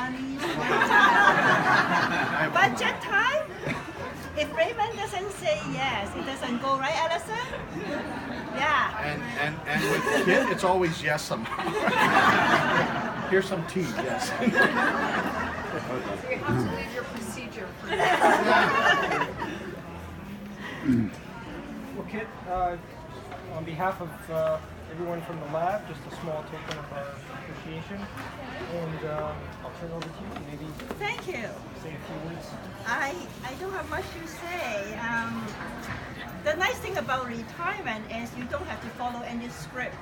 money, time. Budget time? If Raymond doesn't say yes, it doesn't go, right, Alison? Yeah. And with Kit, it's always yes somehow. Here's some tea, yes. So you have to leave your procedure for that. Well, Kit, on behalf of everyone from the lab, just a small token of our appreciation, and I'll turn it over to you. Maybe Thank you. say a few words. I don't have much to say. The nice thing about retirement is you don't have to follow any script.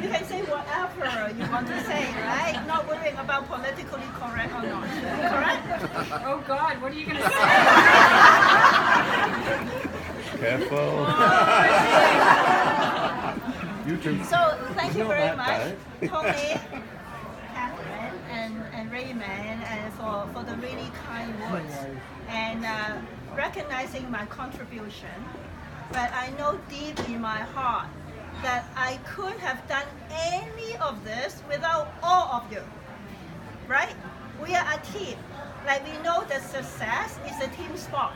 You can say whatever you want to say, right? Not worrying about politically correct or not. Correct? Oh God, what are you going to say? Careful. You too. So thank you very that, much, right? Tony, Catherine, and Raymond, and for the really kind words and recognizing my contribution. But I know deep in my heart that I couldn't have done any of this without all of you, right? We are a team. Like we know that success is a team sport.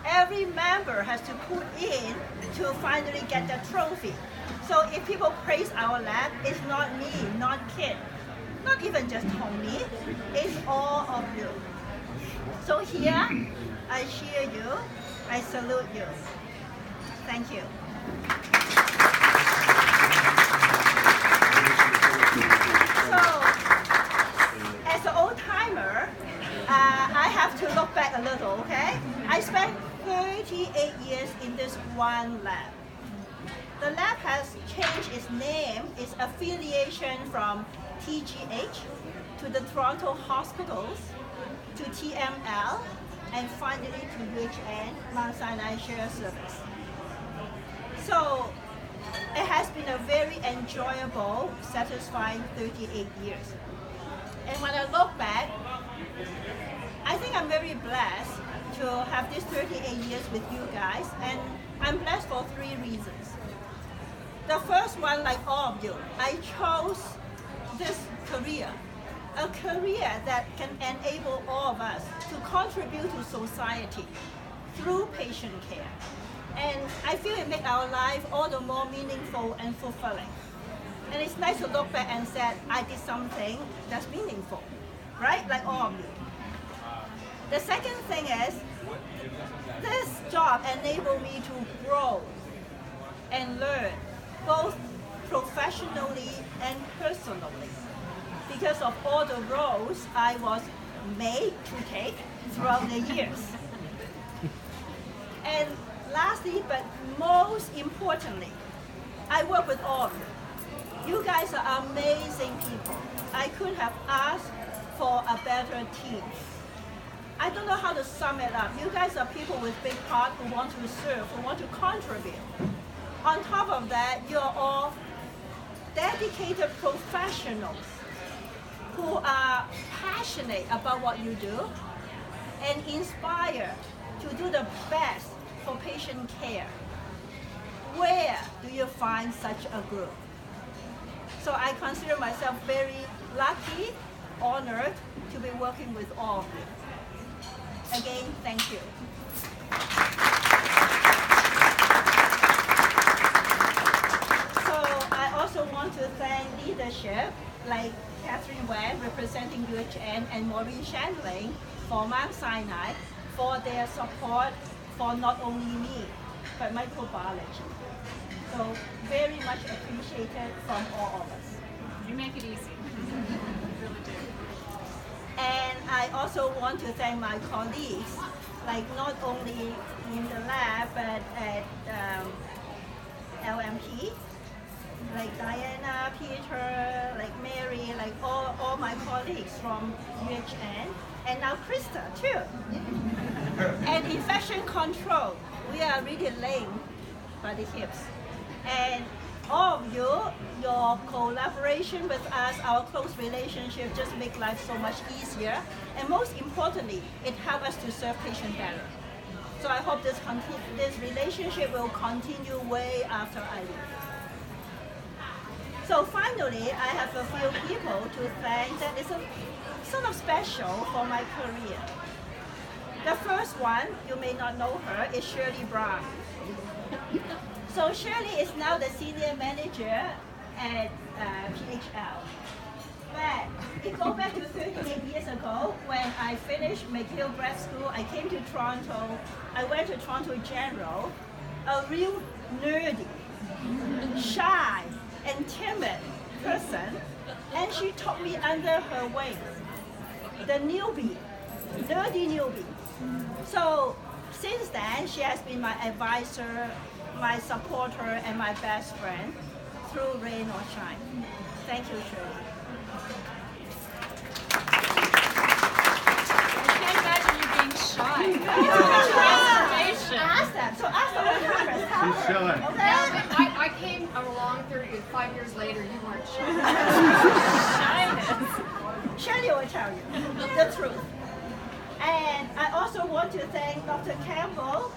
Every member has to put in to finally get the trophy. So if people praise our lab, it's not me, not Kit, not even just Tony, it's all of you. So here, I cheer you, I salute you. Thank you. So, as an old timer, I have to look back a little, okay? I spent 38 years in this one lab. The lab has changed its name, its affiliation from TGH to the Toronto Hospitals to TML and finally to UHN, Mount Sinai Shared Service. So it has been a very enjoyable, satisfying 38 years. And when I look back, I think I'm very blessed to have these 38 years with you guys, and I'm blessed for 3 reasons. The first one, like all of you, I chose this career, a career that can enable all of us to contribute to society through patient care. And I feel it makes our life all the more meaningful and fulfilling. And it's nice to look back and say, I did something that's meaningful, right? Like all of you. The second thing is, this job enabled me to grow and learn, both professionally and personally, because of all the roles I was made to take throughout the years. And lastly, but most importantly, I work with all of you. You guys are amazing people. I couldn't have asked for a better team. I don't know how to sum it up. You guys are people with big heart who want to serve, who want to contribute. On top of that, you're all dedicated professionals who are passionate about what you do and inspired to do the best for patient care. Where do you find such a group? So I consider myself very lucky, honored to be working with all of you. Again, thank you. So I also want to thank leadership like Catherine Wang representing UHN and Maureen Shandling for Mount Sinai for their support for not only me, but microbiology. So very much appreciated from all of us. You make it easy. You really do. And I also want to thank my colleagues, like not only in the lab, but at LMP, like Diana, Peter, like Mary, like all my colleagues from UHN, and now Krista too. And infection control, we are really lame by the hips. And all of you, your collaboration with us, our close relationship just make life so much easier. And most importantly, it helps us to serve patients better. So I hope this relationship will continue way after I leave. So finally, I have a few people to thank. That is sort of special for my career. The first one, you may not know her, is Shirley Brown. So Shirley is now the senior manager at PHL. But it goes back to 38 years ago when I finished McGill Grad School. I came to Toronto. I went to Toronto General, a real nerdy, shy, and timid person, and she took me under her wing. The newbie, nerdy newbie. So since then, she has been my advisor, my supporter, and my best friend through rain or shine. Thank you, Shirley. I can't imagine you being shy. Transformation. Ask them. So ask the whole conference. She's chilling. Okay? I came along 5 years later, you weren't shy. Shyness. Shirley will tell you the truth. And I also want to thank Dr. Campbell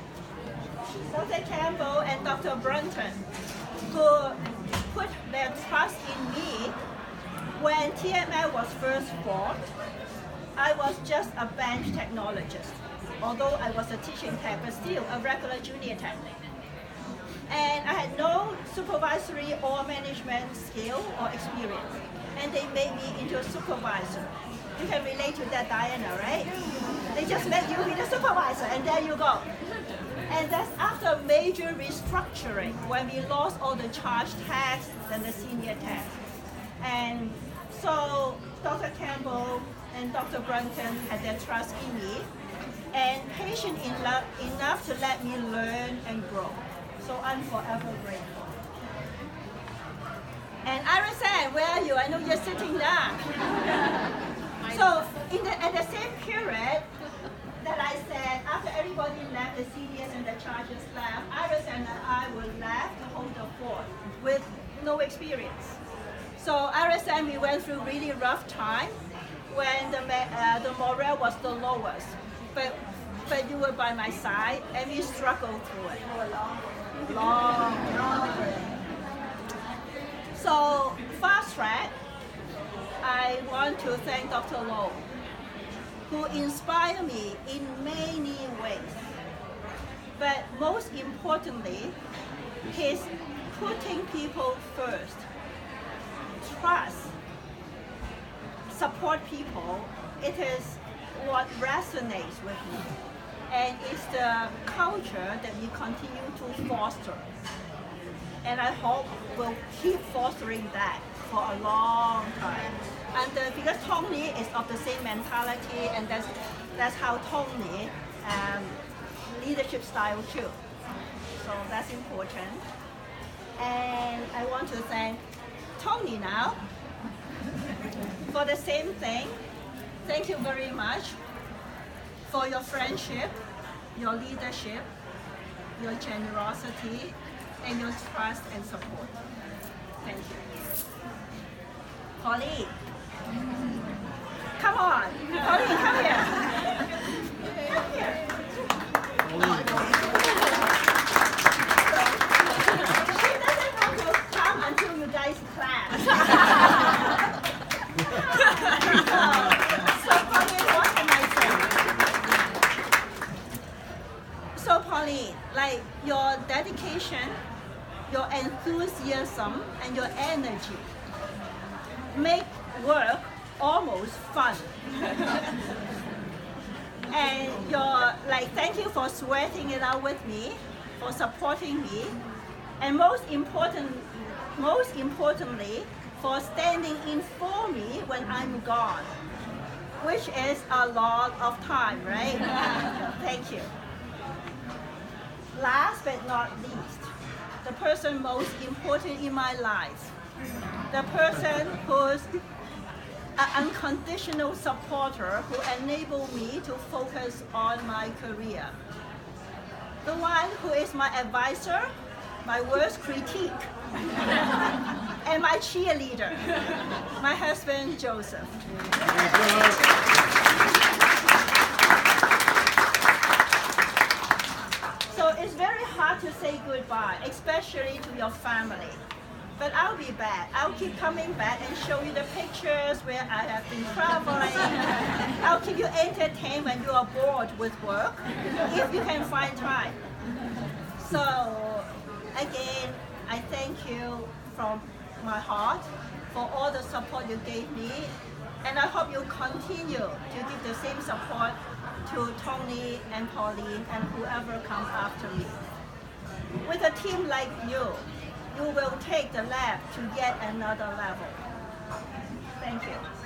and Dr. Brunton, who put their trust in me when TML was first formed. I was just a bench technologist, although I was a teaching tech, but still a regular junior tech. And I had no supervisory or management skill or experience. And they made me into a supervisor. You can relate to that, Diana, right? They just let you be the supervisor, and there you go. And that's after major restructuring, when we lost all the charge tax and the senior tax. And so Dr. Campbell and Dr. Brunton had their trust in me, and patient enough to let me learn and grow. So I'm forever grateful. And Arisan, where are you? I know you're sitting down. So at the same period that I said, after everybody left, the seniors and the charges left, Iris and I were left to hold the fort with no experience. So Iris and we went through really rough time when the morale was the lowest. But you were by my side, and we struggled through it for a long. So fast track, I want to thank Dr. Low, who inspired me in many ways. But most importantly, his putting people first, trust, support people, it is what resonates with me. And it's the culture that we continue to foster. And I hope we'll keep fostering that for a long time. And because Tony is of the same mentality, and that's how Tony leadership style too. So that's important. And I want to thank Tony now for the same thing. Thank you very much for your friendship, your leadership, your generosity, and your trust and support. Thank you. Pauline. Come on. Pauline, come here. Come here. She doesn't want to come until you guys clap. So Pauline, what can I say? So Pauline, like your dedication, your enthusiasm, and your energy make work almost fun. And thank you for sweating it out with me, for supporting me, and most importantly, for standing in for me when I'm gone, which is a lot of time, right? Thank you. Last but not least, the person most important in my life, the person who's an unconditional supporter who enabled me to focus on my career. The one who is my advisor, my worst critique, and my cheerleader, my husband, Joseph. So it's very hard to say goodbye, especially to your family. But I'll be back. I'll keep coming back and show you the pictures where I have been traveling. I'll keep you entertained when you are bored with work, if you can find time. So, again, I thank you from my heart for all the support you gave me, and I hope you continue to give the same support to Tony and Pauline and whoever comes after me. With a team like you, you will take the lab to yet another level. Thank you.